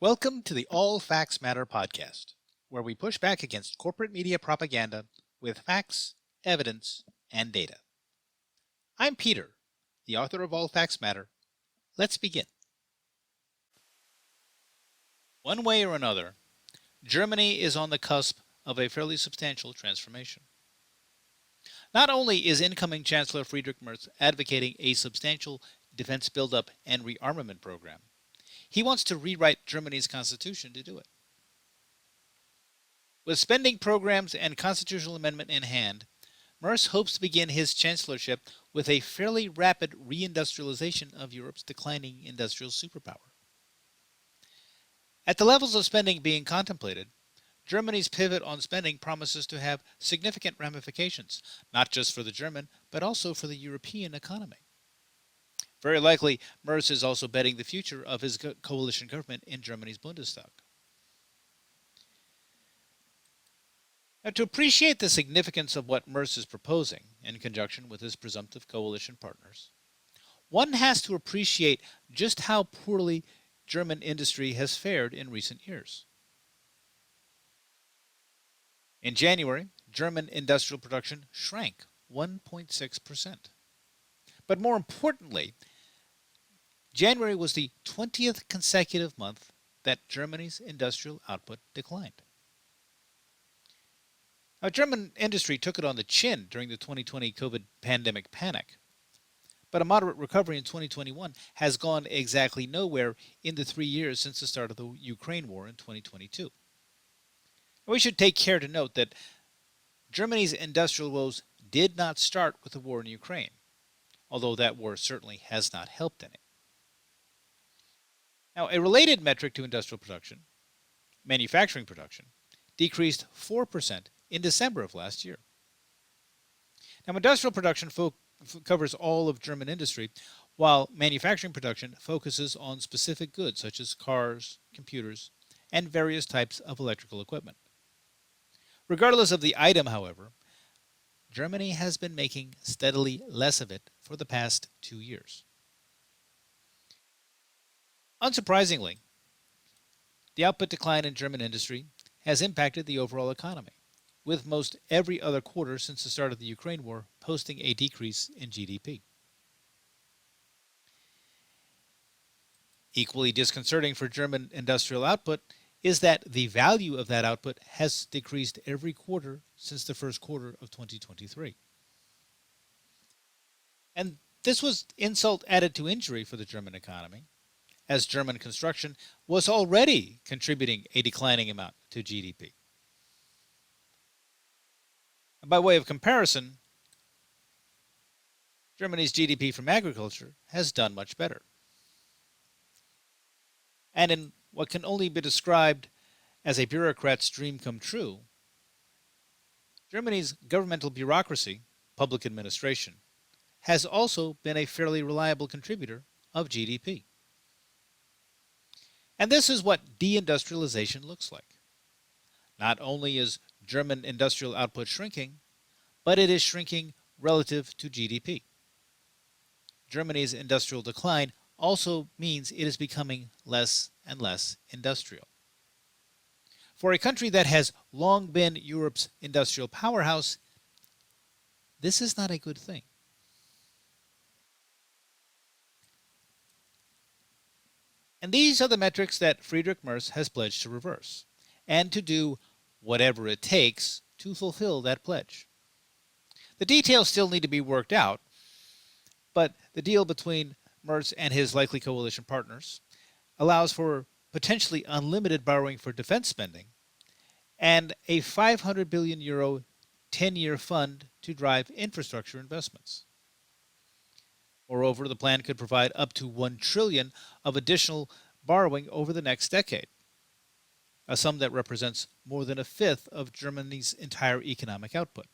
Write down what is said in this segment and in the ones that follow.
Welcome to the All Facts Matter podcast, where we push back against corporate media propaganda with facts, evidence, and data. I'm Peter, the author of All Facts Matter. Let's begin. One way or another, Germany is on the cusp of a fairly substantial transformation. Not only is incoming Chancellor Friederich Merz advocating a substantial defense buildup and rearmament program, he wants to rewrite Germany's constitution to do it. With spending programs and constitutional amendment in hand, Merz hopes to begin his chancellorship with a fairly rapid reindustrialization of Europe's declining industrial superpower. At the levels of spending being contemplated, Germany's pivot on spending promises to have significant ramifications, not just for the German, but also for the European economy. Very likely, Merz is also betting the future of his coalition government in Germany's Bundestag. Now, to appreciate the significance of what Merz is proposing, in conjunction with his presumptive coalition partners, one has to appreciate just how poorly German industry has fared in recent years. In January, German industrial production shrank 1.6%. But more importantly, January was the 20th consecutive month that Germany's industrial output declined. Now, German industry took it on the chin during the 2020 COVID pandemic panic, but a moderate recovery in 2021 has gone exactly nowhere in the 3 years since the start of the Ukraine war in 2022. We should take care to note that Germany's industrial woes did not start with the war in Ukraine, although that war certainly has not helped any. Now, a related metric to industrial production, manufacturing production, decreased 4% in December of last year. Now, industrial production covers all of German industry, while manufacturing production focuses on specific goods such as cars, computers, and various types of electrical equipment. Regardless of the item, however, Germany has been making steadily less of it for the past 2 years. Unsurprisingly, the output decline in German industry has impacted the overall economy, with most every other quarter since the start of the Ukraine war posting a decrease in GDP. Equally disconcerting for German industrial output is that the value of that output has decreased every quarter since the first quarter of 2023. And this was insult added to injury for the German economy, as German construction was already contributing a declining amount to GDP. And by way of comparison, Germany's GDP from agriculture has done much better. And in what can only be described as a bureaucrat's dream come true, Germany's governmental bureaucracy, public administration, has also been a fairly reliable contributor of GDP. And this is what deindustrialization looks like. Not only is German industrial output shrinking, but it is shrinking relative to GDP. Germany's industrial decline also means it is becoming less and less industrial. For a country that has long been Europe's industrial powerhouse, this is not a good thing. And these are the metrics that Friederich Merz has pledged to reverse, and to do whatever it takes to fulfill that pledge. The details still need to be worked out, but the deal between Merz and his likely coalition partners allows for potentially unlimited borrowing for defense spending and a 500 billion euro 10-year fund to drive infrastructure investments. Moreover, the plan could provide up to 1 trillion of additional borrowing over the next decade, a sum that represents more than a fifth of Germany's entire economic output.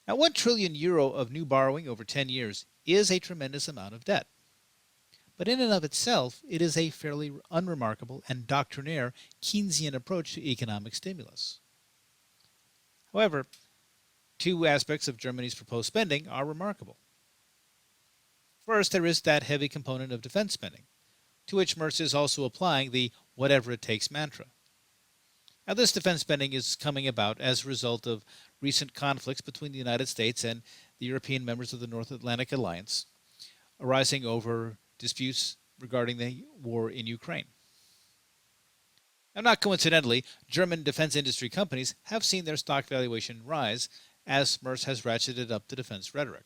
Now, 1 trillion euro of new borrowing over 10 years is a tremendous amount of debt. But in and of itself, it is a fairly unremarkable and doctrinaire Keynesian approach to economic stimulus. However, two aspects of Germany's proposed spending are remarkable. First, there is that heavy component of defense spending, to which Merz is also applying the whatever it takes mantra. Now, this defense spending is coming about as a result of recent conflicts between the United States and the European members of the North Atlantic Alliance, arising over disputes regarding the war in Ukraine. Now, not coincidentally, German defense industry companies have seen their stock valuation rise as Merz has ratcheted up the defense rhetoric.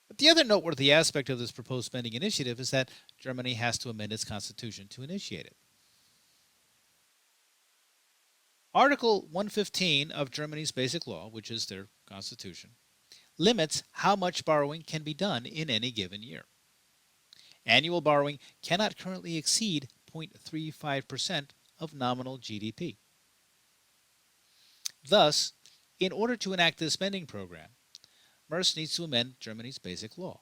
But the other noteworthy aspect of this proposed spending initiative is that Germany has to amend its constitution to initiate it. Article 115 of Germany's Basic Law, which is their constitution, limits how much borrowing can be done in any given year. Annual borrowing cannot currently exceed 0.35% of nominal GDP. Thus, in order to enact this spending program, Merz needs to amend Germany's Basic Law.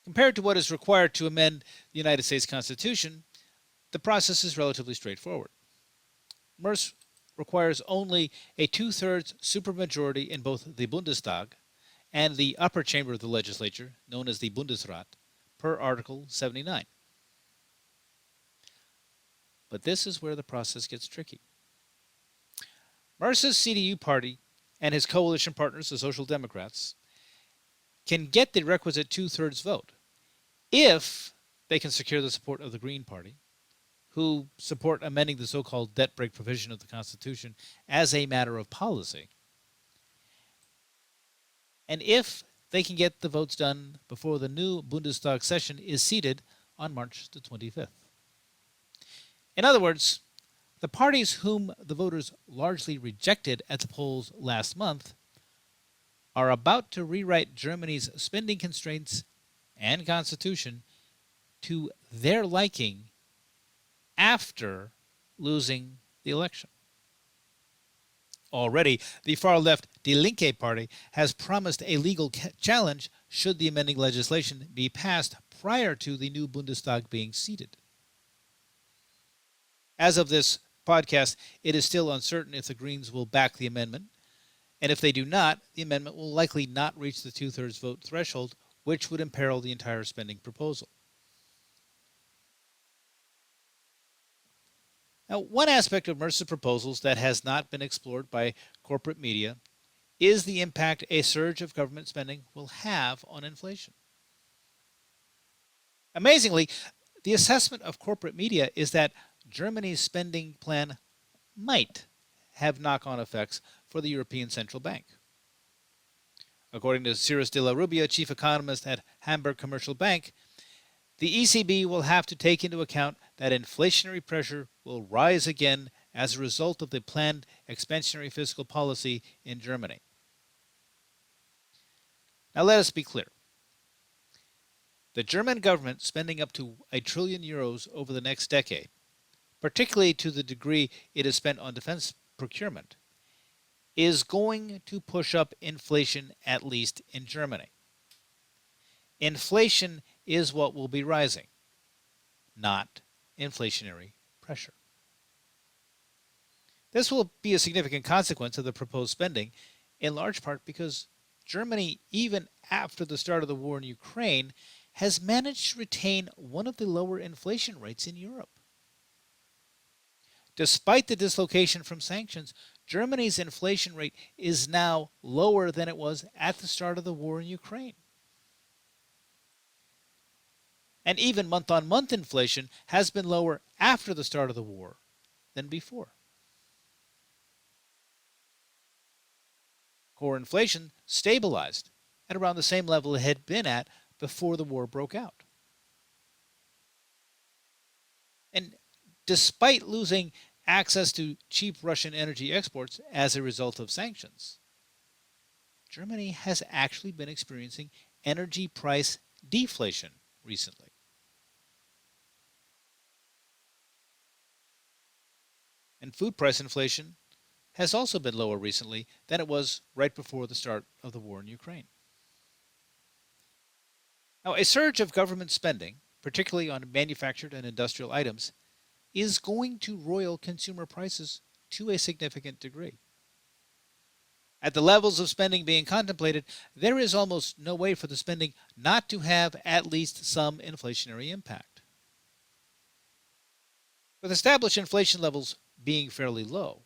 Compared to what is required to amend the United States Constitution, the process is relatively straightforward. Merz requires only a two-thirds supermajority in both the Bundestag and the upper chamber of the legislature, known as the Bundesrat, per Article 79. But this is where the process gets tricky. Merz's CDU party and his coalition partners, the Social Democrats, can get the requisite two-thirds vote if they can secure the support of the Green Party, who support amending the so-called debt brake provision of the Constitution as a matter of policy. And if they can get the votes done before the new Bundestag session is seated on March the 25th. In other words, the parties whom the voters largely rejected at the polls last month are about to rewrite Germany's spending constraints and constitution to their liking after losing the election. Already, the far-left Die Linke party has promised a legal challenge should the amending legislation be passed prior to the new Bundestag being seated. As of this podcast, it is still uncertain if the Greens will back the amendment, and if they do not, the amendment will likely not reach the two-thirds vote threshold, which would imperil the entire spending proposal. Now, one aspect of Merz's proposals that has not been explored by corporate media is the impact a surge of government spending will have on inflation. Amazingly, the assessment of corporate media is that Germany's spending plan might have knock-on effects for the European Central Bank. According to Cyrus de la Rubia, chief economist at Hamburg Commercial Bank, the ECB will have to take into account that inflationary pressure will rise again as a result of the planned expansionary fiscal policy in Germany. Now let us be clear. The German government spending up to €1 trillion over the next decade, particularly to the degree it is spent on defense procurement, is going to push up inflation, at least in Germany. Inflation is what will be rising, not inflationary pressure. This will be a significant consequence of the proposed spending, in large part because Germany, even after the start of the war in Ukraine, has managed to retain one of the lower inflation rates in Europe. Despite the dislocation from sanctions, Germany's inflation rate is now lower than it was at the start of the war in Ukraine. And even month-on-month inflation has been lower after the start of the war than before. Core inflation stabilized at around the same level it had been at before the war broke out. And despite losing access to cheap Russian energy exports as a result of sanctions, Germany has actually been experiencing energy price deflation recently. And food price inflation has also been lower recently than it was right before the start of the war in Ukraine. Now, a surge of government spending, particularly on manufactured and industrial items, is going to roil consumer prices to a significant degree. At the levels of spending being contemplated, there is almost no way for the spending not to have at least some inflationary impact. With established inflation levels being fairly low,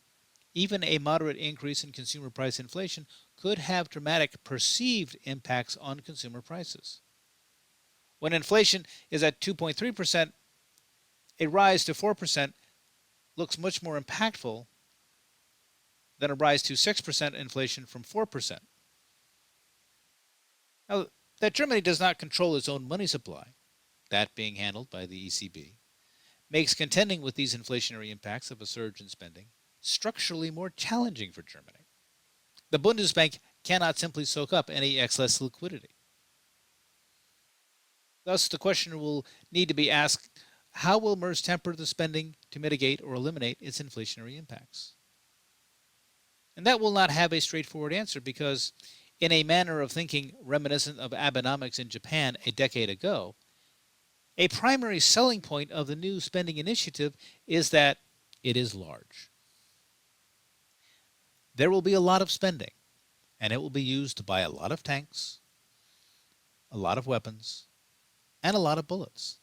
even a moderate increase in consumer price inflation could have dramatic perceived impacts on consumer prices. When inflation is at 2.3%, a rise to 4% looks much more impactful than a rise to 6% inflation from 4%. Now, that Germany does not control its own money supply, that being handled by the ECB, makes contending with these inflationary impacts of a surge in spending structurally more challenging for Germany. The Bundesbank cannot simply soak up any excess liquidity. Thus, the question will need to be asked, how will Merz temper the spending to mitigate or eliminate its inflationary impacts? And that will not have a straightforward answer because, in a manner of thinking reminiscent of Abenomics in Japan a decade ago, a primary selling point of the new spending initiative is that it is large. There will be a lot of spending, and it will be used to buy a lot of tanks, a lot of weapons, and a lot of bullets.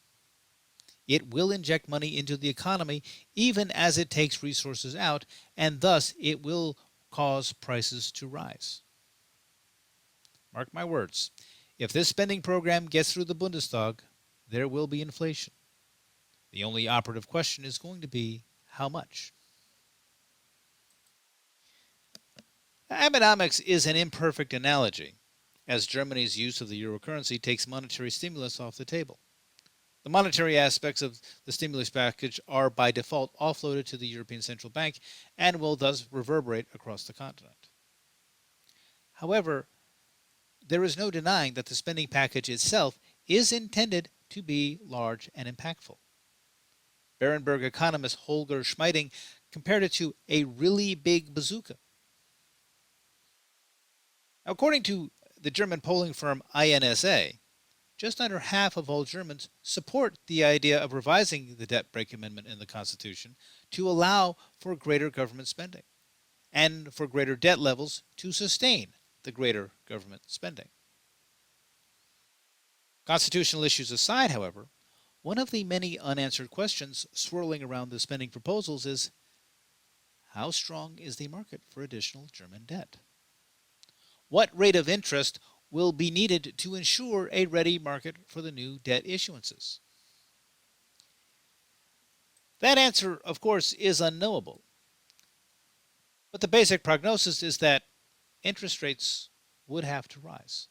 It will inject money into the economy even as it takes resources out, and thus it will cause prices to rise. Mark my words, if this spending program gets through the Bundestag, there will be inflation. The only operative question is going to be how much. Abenomics is an imperfect analogy, as Germany's use of the euro currency takes monetary stimulus off the table. The monetary aspects of the stimulus package are by default offloaded to the European Central Bank and will thus reverberate across the continent. However, there is no denying that the spending package itself is intended to be large and impactful. Berenberg economist Holger Schmeiding compared it to a really big bazooka. Now, according to the German polling firm INSA, just under half of all Germans support the idea of revising the debt brake amendment in the Constitution to allow for greater government spending and for greater debt levels to sustain the greater government spending. Constitutional issues aside, however, one of the many unanswered questions swirling around the spending proposals is, how strong is the market for additional German debt? What rate of interest will be needed to ensure a ready market for the new debt issuances? That answer, of course, is unknowable. But the basic prognosis is that interest rates would have to rise.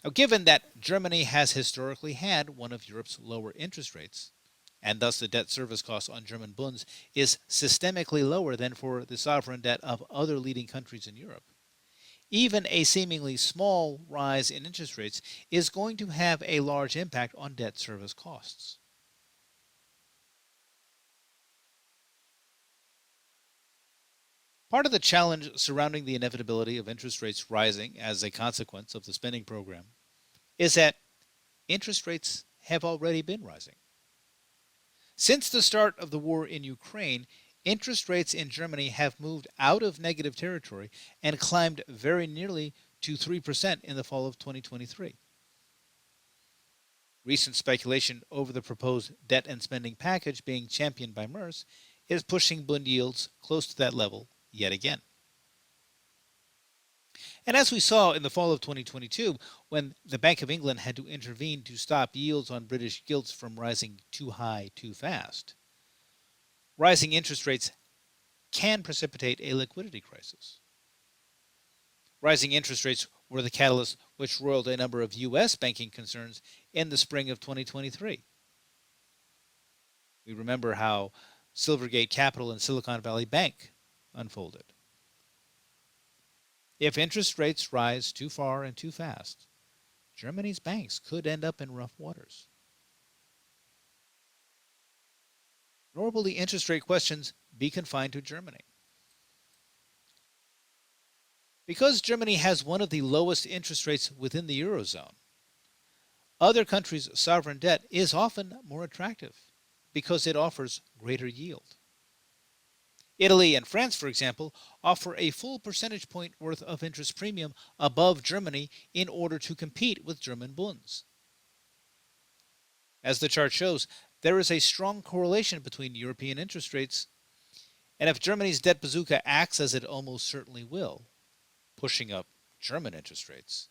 Now, given that Germany has historically had one of Europe's lower interest rates, and thus the debt service cost on German bonds is systemically lower than for the sovereign debt of other leading countries in Europe, even a seemingly small rise in interest rates is going to have a large impact on debt service costs. Part of the challenge surrounding the inevitability of interest rates rising as a consequence of the spending program is that interest rates have already been rising. Since the start of the war in Ukraine, interest rates in Germany have moved out of negative territory and climbed very nearly to 3% in the fall of 2023. Recent speculation over the proposed debt and spending package being championed by Merz is pushing bond yields close to that level yet again. And as we saw in the fall of 2022, when the Bank of England had to intervene to stop yields on British gilts from rising too high too fast, rising interest rates can precipitate a liquidity crisis. Rising interest rates were the catalyst which roiled a number of U.S. banking concerns in the spring of 2023. We remember how Silvergate Capital and Silicon Valley Bank unfolded. If interest rates rise too far and too fast, Germany's banks could end up in rough waters. Nor will the interest rate questions be confined to Germany. Because Germany has one of the lowest interest rates within the Eurozone, other countries' sovereign debt is often more attractive because it offers greater yield. Italy and France, for example, offer a full percentage point worth of interest premium above Germany in order to compete with German bunds. As the chart shows, there is a strong correlation between European interest rates, and if Germany's debt bazooka acts as it almost certainly will, pushing up German interest rates,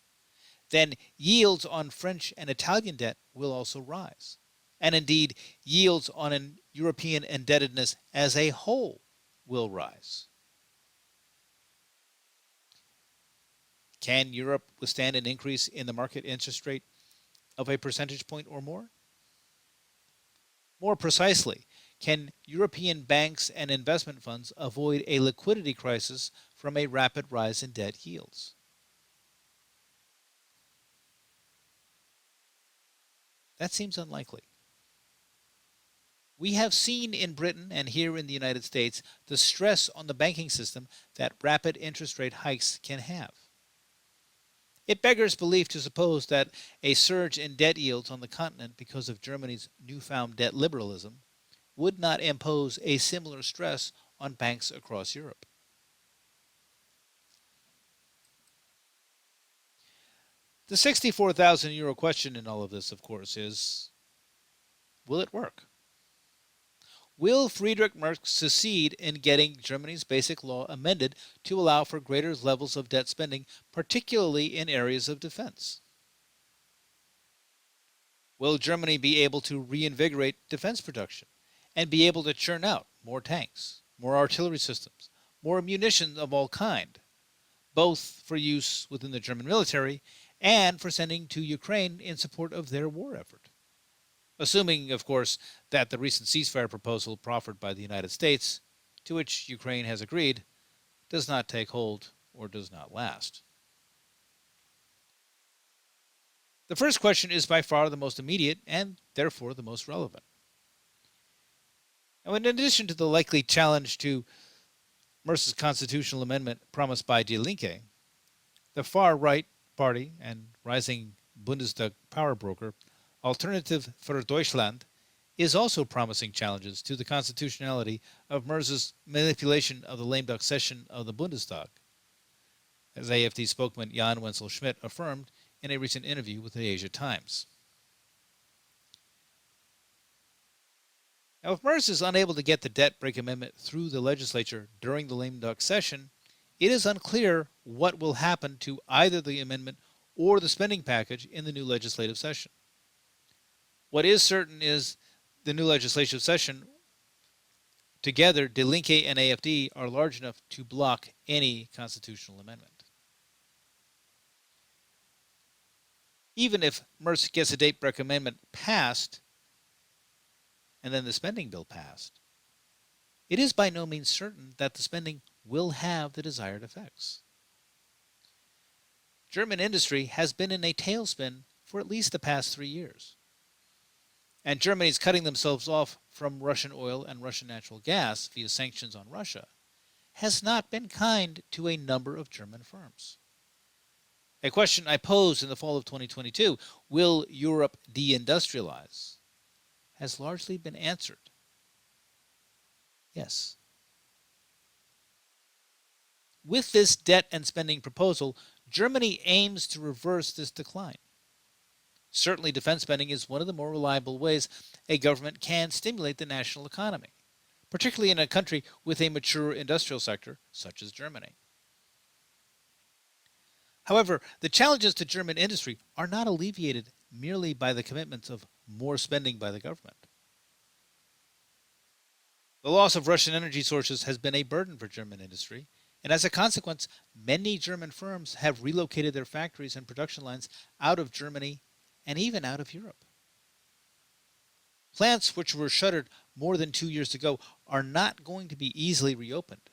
then yields on French and Italian debt will also rise. And indeed, yields on an European indebtedness as a whole will rise. Can Europe withstand an increase in the market interest rate of a percentage point or more? More precisely, can European banks and investment funds avoid a liquidity crisis from a rapid rise in debt yields? That seems unlikely. We have seen in Britain and here in the United States the stress on the banking system that rapid interest rate hikes can have. It beggars belief to suppose that a surge in debt yields on the continent because of Germany's newfound debt liberalism would not impose a similar stress on banks across Europe. The 64,000 euro question in all of this, of course, is will it work? Will Friederich Merz succeed in getting Germany's basic law amended to allow for greater levels of debt spending, particularly in areas of defense? Will Germany be able to reinvigorate defense production and be able to churn out more tanks, more artillery systems, more munitions of all kind, both for use within the German military and for sending to Ukraine in support of their war effort? Assuming, of course, that the recent ceasefire proposal proffered by the United States, to which Ukraine has agreed, does not take hold or does not last. The first question is by far the most immediate and therefore the most relevant. Now, in addition to the likely challenge to Merz's constitutional amendment promised by Die Linke, the far-right party and rising Bundestag power broker Alternative for Deutschland is also promising challenges to the constitutionality of Merz's manipulation of the lame duck session of the Bundestag, as AfD spokesman Jan Wenzel Schmidt affirmed in a recent interview with the Asia Times. Now, if Merz is unable to get the debt brake amendment through the legislature during the lame duck session, it is unclear what will happen to either the amendment or the spending package in the new legislative session. What is certain is the new legislative session, together, Die Linke and AfD are large enough to block any constitutional amendment. Even if Merz gets a date break amendment passed, and then the spending bill passed, it is by no means certain that the spending will have the desired effects. German industry has been in a tailspin for at least the past 3 years. And Germany's cutting themselves off from Russian oil and Russian natural gas via sanctions on Russia has not been kind to a number of German firms. A question I posed in the fall of 2022, will Europe de-industrialize, has largely been answered. Yes. With this debt and spending proposal, Germany aims to reverse this decline. Certainly, defense spending is one of the more reliable ways a government can stimulate the national economy, particularly in a country with a mature industrial sector such as Germany. However, the challenges to German industry are not alleviated merely by the commitments of more spending by the government. The loss of Russian energy sources has been a burden for German industry, and as a consequence, many German firms have relocated their factories and production lines out of Germany and even out of Europe. Plants which were shuttered more than 2 years ago are not going to be easily reopened,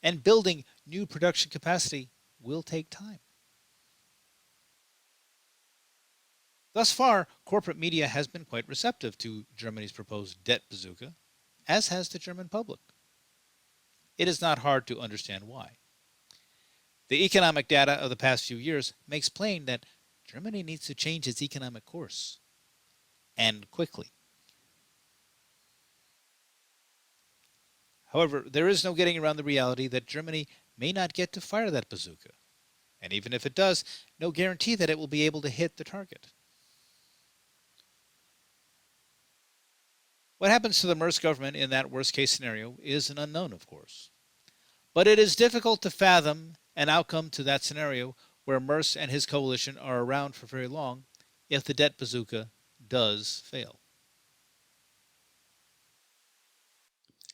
and building new production capacity will take time. Thus far, corporate media has been quite receptive to Germany's proposed debt bazooka, as has the German public. It is not hard to understand why. The economic data of the past few years makes plain that Germany needs to change its economic course, and quickly. However, there is no getting around the reality that Germany may not get to fire that bazooka. And even if it does, no guarantee that it will be able to hit the target. What happens to the Merz government in that worst case scenario is an unknown, of course. But it is difficult to fathom an outcome to that scenario where Merz and his coalition are around for very long if the debt bazooka does fail.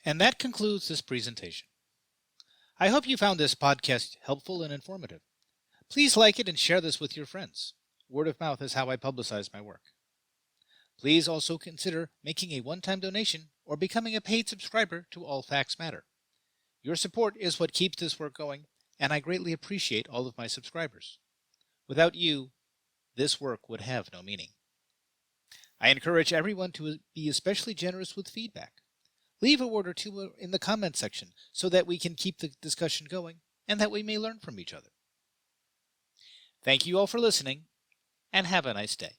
And that concludes this presentation. I hope you found this podcast helpful and informative. Please like it and share this with your friends. Word of mouth is how I publicize my work. Please also consider making a one-time donation or becoming a paid subscriber to All Facts Matter. Your support is what keeps this work going, and I greatly appreciate all of my subscribers. Without you, this work would have no meaning. I encourage everyone to be especially generous with feedback. Leave a word or two in the comment section so that we can keep the discussion going and that we may learn from each other. Thank you all for listening, and have a nice day.